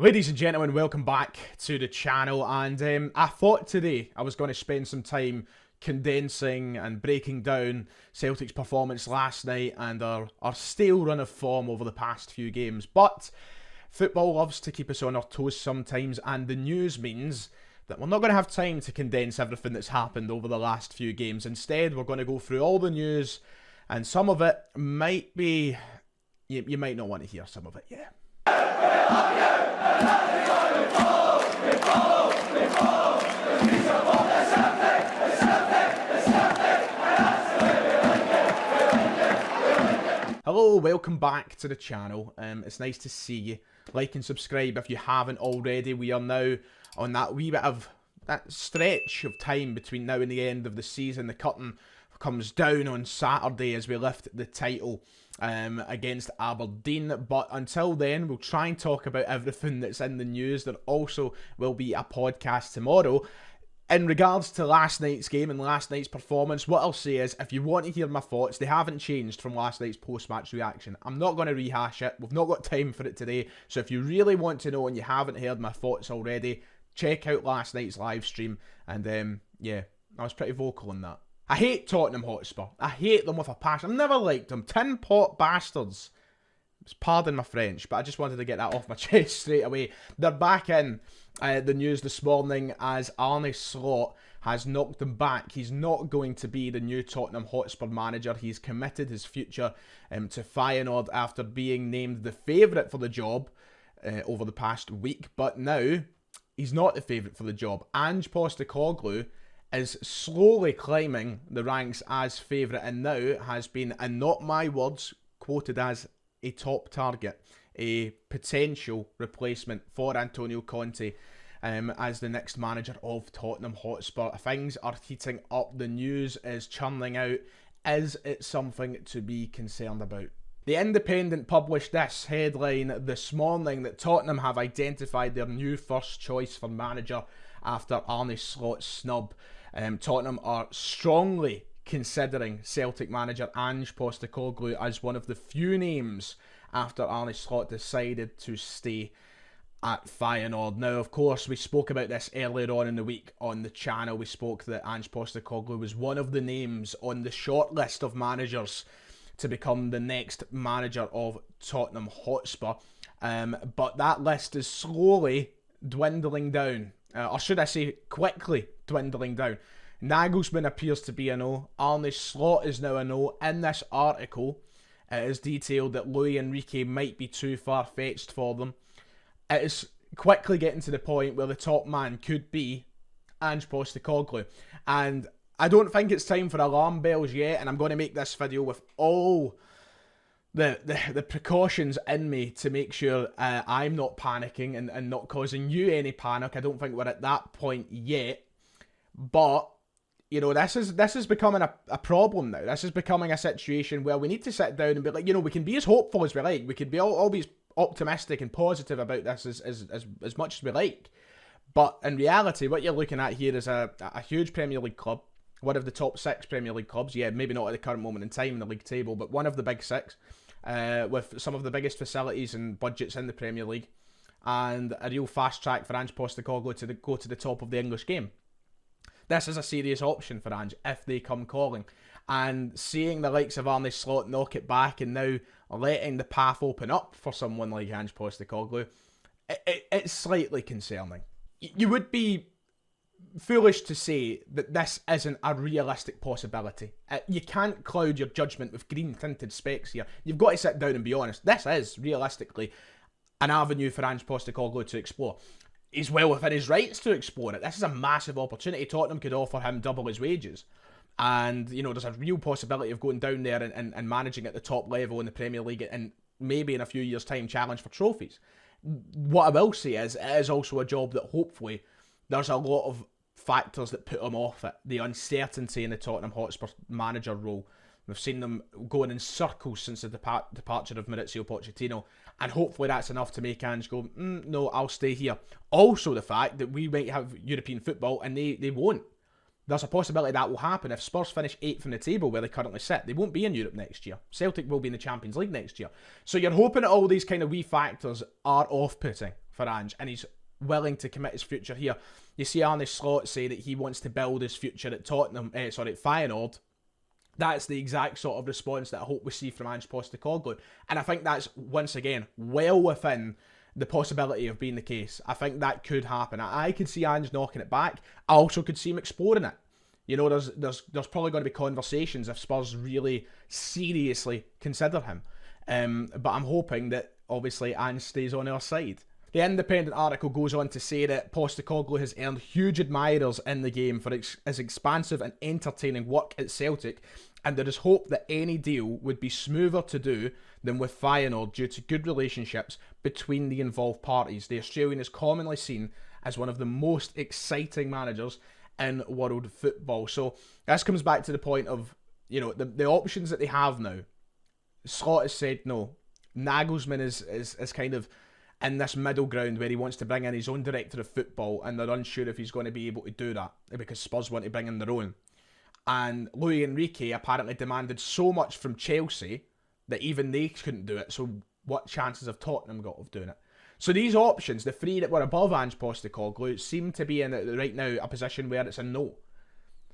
Ladies and gentlemen, welcome back to the channel, and I thought today I was going to spend some time condensing and breaking down Celtic's performance last night and our stale run of form over the past few games. But football loves to keep us on our toes sometimes, and the news means that we're not going to have time to condense everything that's happened over the last few games. Instead, we're going to go through all the news, and some of it might be... You might not want to hear some of it, yeah. Hello, welcome back to the channel. It's nice to see you. Like and subscribe if you haven't already. We are now on that wee bit of that stretch of time between now and the end of the season. The curtain comes down on Saturday as we lift the title against Aberdeen, but until then we'll try and talk about everything that's in the news. There also will be a podcast tomorrow in regards to last night's game and last night's performance. What I'll say is, if you want to hear my thoughts, they haven't changed from last night's post-match reaction. I'm not going to rehash it. We've not got time for it today. So if you really want to know and you haven't heard my thoughts already, check out last night's live stream. And yeah, I was pretty vocal on that. I hate Tottenham Hotspur. I hate them with a passion. I've never liked them. Tin pot bastards. Pardon my French, but I just wanted to get that off my chest straight away. They're back in the news this morning as Arne Slot has knocked them back. He's not going to be the new Tottenham Hotspur manager. He's committed his future to Feyenoord after being named the favourite for the job over the past week. But now, he's not the favourite for the job. Ange Postecoglou is slowly climbing the ranks as favourite and now has been, and not my words, quoted as a top target, a potential replacement for Antonio Conte as the next manager of Tottenham Hotspur. Things are heating up, the news is churning out. Is it something to be concerned about? The Independent published this headline this morning that Tottenham have identified their new first choice for manager after Arne Slot's snub. Tottenham are strongly considering Celtic manager Ange Postecoglou as one of the few names after Arne Slot decided to stay at Feyenoord. Now, of course, we spoke about this earlier on in the week on the channel. We spoke that Ange Postecoglou was one of the names on the short list of managers to become the next manager of Tottenham Hotspur. But that list is slowly dwindling down. Or should I say, quickly dwindling down. Nagelsmann appears to be a no. Arne Slot is now a no. In this article, it is detailed that Luis Enrique might be too far-fetched for them. It is quickly getting to the point where the top man could be Ange Postecoglou. And I don't think it's time for alarm bells yet, and I'm going to make this video with all the precautions in me to make sure I'm not panicking and not causing you any panic. I don't think we're at that point yet. But, you know, this is becoming a problem now. This is becoming a situation where we need to sit down and be like, you know, we can be as hopeful as we like. We can be always optimistic and positive about this as much as we like. But in reality, what you're looking at here is a huge Premier League club. One of the top 6 Premier League clubs. Yeah, maybe not at the current moment in time in the league table, but one of the big 6. With some of the biggest facilities and budgets in the Premier League. And a real fast track for Ange Postecoglou to go to the top of the English game. This is a serious option for Ange if they come calling. And seeing the likes of Arne Slot knock it back and now letting the path open up for someone like Ange Postecoglou, it's slightly concerning. You would be foolish to say that this isn't a realistic possibility. You can't cloud your judgment with green-tinted specs here. You've got to sit down and be honest. This is, realistically, an avenue for Ange Postecoglou to explore. He's well within his rights to explore it. This is a massive opportunity. Tottenham could offer him double his wages. And, you know, there's a real possibility of going down there and managing at the top level in the Premier League and maybe in a few years' time challenge for trophies. What I will say is, it is also a job that hopefully there's a lot of factors that put him off it. The uncertainty in the Tottenham Hotspur manager role. We've seen them going in circles since the departure of Maurizio Pochettino, and hopefully that's enough to make Ange go, no, I'll stay here. Also the fact that we might have European football and they won't. There's a possibility that will happen if Spurs finish 8th in the table where they currently sit. They won't be in Europe next year. Celtic will be in the Champions League next year. So you're hoping that all these kind of wee factors are off-putting. for Ange, and he's willing to commit his future here. You see Arne Slot say that he wants to build his future at Feyenoord. That's the exact sort of response that I hope we see from Ange Postecoglou. And I think that's, once again, well within the possibility of being the case. I think that could happen. I could see Ange knocking it back. I also could see him exploring it. You know, there's probably going to be conversations if Spurs really seriously consider him. But I'm hoping that, obviously, Ange stays on our side. The Independent article goes on to say that Postecoglou has earned huge admirers in the game for his expansive and entertaining work at Celtic, and there is hope that any deal would be smoother to do than with Feyenoord due to good relationships between the involved parties. The Australian is commonly seen as one of the most exciting managers in world football. So this comes back to the point of, you know, the options that they have now. Slot has said no. Nagelsmann is kind of in this middle ground where he wants to bring in his own director of football, and they're unsure if he's going to be able to do that because Spurs want to bring in their own. And Luis Enrique apparently demanded so much from Chelsea that even they couldn't do it. So what chances have Tottenham got of doing it? So these options, the three that were above Ange Postecoglou, seem to be in right now a position where it's a no.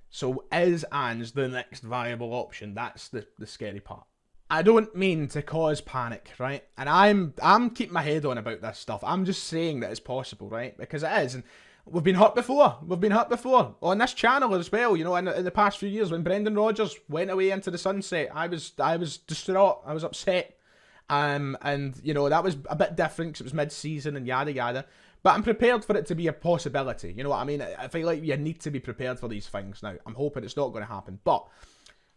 So is Ange the next viable option? That's the scary part. I don't mean to cause panic, right? And I'm keeping my head on about this stuff. I'm just saying that it's possible, right? Because it is. And we've been hurt before. We've been hurt before. On this channel as well, you know, in the past few years when Brendan Rodgers went away into the sunset, I was distraught. I was upset. And, you know, that was a bit different because it was mid-season and yada yada. But I'm prepared for it to be a possibility. You know what I mean? I feel like you need to be prepared for these things now. I'm hoping it's not going to happen. But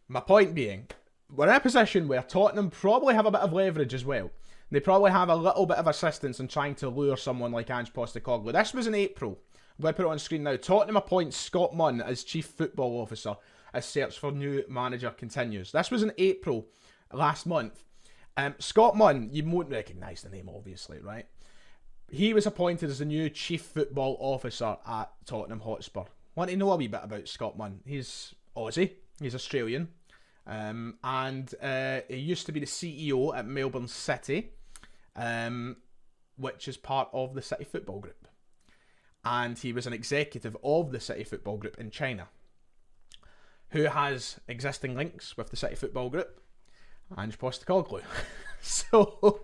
my point being, we're in a position where Tottenham probably have a bit of leverage as well. They probably have a little bit of assistance in trying to lure someone like Ange Postecoglou. This was in April. I'm going to put it on screen now. Tottenham appoints Scott Munn as Chief Football Officer as search for new manager continues. This was in April last month. Scott Munn, you won't recognise the name obviously, right? He was appointed as the new Chief Football Officer at Tottenham Hotspur. Want to know a wee bit about Scott Munn? He's Aussie. He's Australian. And he used to be the CEO at Melbourne City, which is part of the City Football Group. And he was an executive of the City Football Group in China, who has existing links with the City Football Group, Ange Postecoglou. So,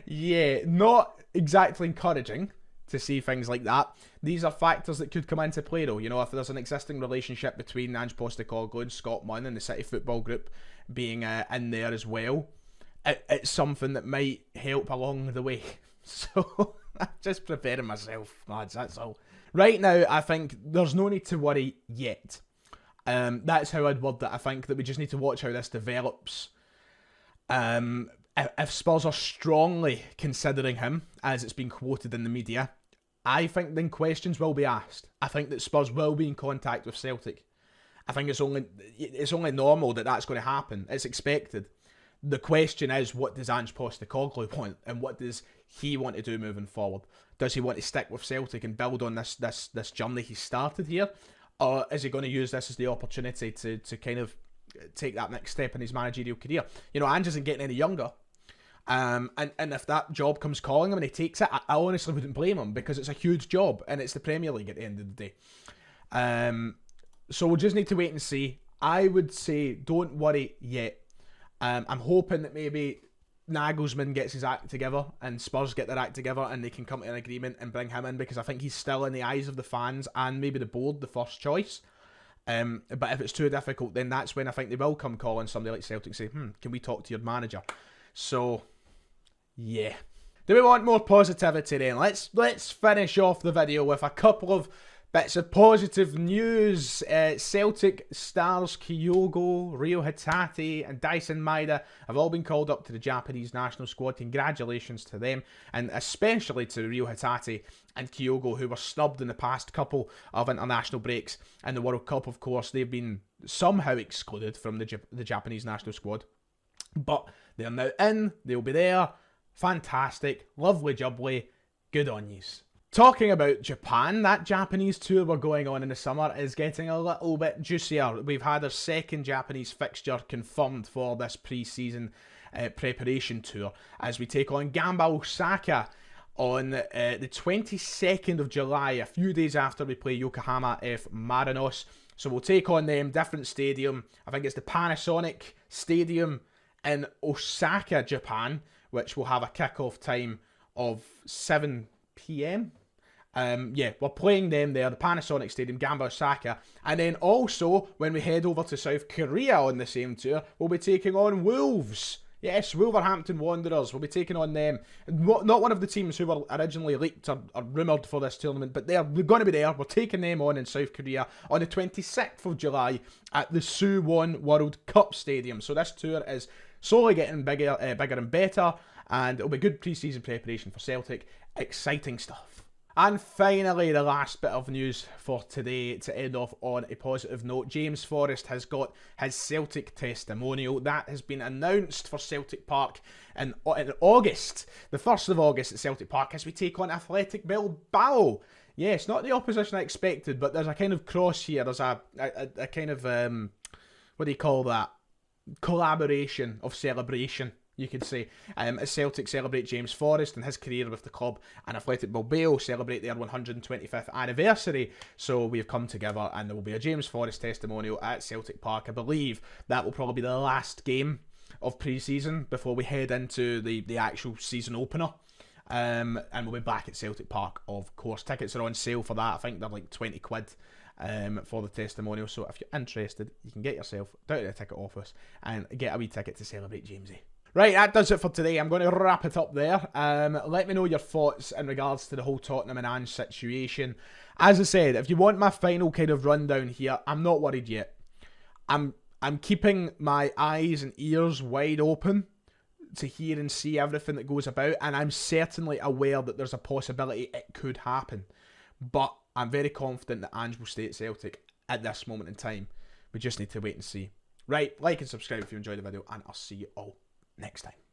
yeah, not exactly encouraging to see things like that. These are factors that could come into play though. You know, if there's an existing relationship between Ange Postecoglou and Scott Munn and the City Football Group being in there as well, it's something that might help along the way. So, I'm just preparing myself, lads, that's all. Right now, I think there's no need to worry yet. That's how I'd word it. I think that we just need to watch how this develops. If Spurs are strongly considering him, as it's been quoted in the media, I think then questions will be asked. I think that Spurs will be in contact with Celtic. I think it's only normal that that's going to happen. It's expected. The question is, what does Ange Postecoglou want, and what does he want to do moving forward? Does he want to stick with Celtic and build on this journey he started here, or is he going to use this as the opportunity to kind of take that next step in his managerial career? You know, Ange isn't getting any younger. And if that job comes calling him and he takes it, I honestly wouldn't blame him, because it's a huge job and it's the Premier League at the end of the day. So we'll just need to wait and see. I would say don't worry yet. I'm hoping that maybe Nagelsmann gets his act together and Spurs get their act together and they can come to an agreement and bring him in, because I think he's still in the eyes of the fans and maybe the board the first choice. But if it's too difficult, then that's when I think they will come calling somebody like Celtic and say, can we talk to your manager? So, yeah. Do we want more positivity then? Let's finish off the video with a couple of bits of positive news. Celtic stars Kyogo, Ryo Hatate and Dyson Maeda have all been called up to the Japanese national squad. Congratulations to them, and especially to Ryo Hatate and Kyogo, who were snubbed in the past couple of international breaks. And the World Cup, of course, they've been somehow excluded from the Japanese national squad. But they're now in, they'll be there. Fantastic, lovely jubbly, good on yous. Talking about Japan, that Japanese tour we're going on in the summer is getting a little bit juicier. We've had our second Japanese fixture confirmed for this pre-season preparation tour as we take on Gamba Osaka on the 22nd of July, a few days after we play Yokohama F. Marinos. So we'll take on them, different stadium. I think it's the Panasonic Stadium in Osaka, Japan, which will have a kickoff time of 7 p.m. Yeah, we're playing them there, the Panasonic Stadium, Gamba, Osaka. And then also, when we head over to South Korea on the same tour, we'll be taking on Wolves. Yes, Wolverhampton Wanderers. We'll be taking on them. Not one of the teams who were originally leaked or rumoured for this tournament, but they're going to be there. We're taking them on in South Korea on the 26th of July at the Suwon World Cup Stadium. So this tour is slowly getting bigger and better, and it'll be good pre-season preparation for Celtic. Exciting stuff. And finally, the last bit of news for today to end off on a positive note. James Forrest has got his Celtic testimonial. That has been announced for Celtic Park in August. The 1st of August at Celtic Park as we take on Athletic Bilbao. Yes, not the opposition I expected, but there's a kind of cross here. There's a kind of, what do you call that? Collaboration of celebration, you could say. As Celtic celebrate James Forrest and his career with the club, and Athletic Bilbao celebrate their 125th anniversary. So we have come together, and there will be a James Forrest testimonial at Celtic Park. I believe that will probably be the last game of pre-season before we head into the actual season opener. And we'll be back at Celtic Park, of course. Tickets are on sale for that. I think they're like 20 quid. For the testimonial. So if you're interested, you can get yourself down to the ticket office and get a wee ticket to celebrate Jamesy. Right, that does it for today. I'm going to wrap it up there. Let me know your thoughts in regards to the whole Tottenham and Ange situation. As I said, if you want my final kind of rundown here, I'm not worried yet. I'm keeping my eyes and ears wide open to hear and see everything that goes about, and I'm certainly aware that there's a possibility it could happen. But I'm very confident that Ange will stay at Celtic at this moment in time. We just need to wait and see. Right, like and subscribe if you enjoyed the video, and I'll see you all next time.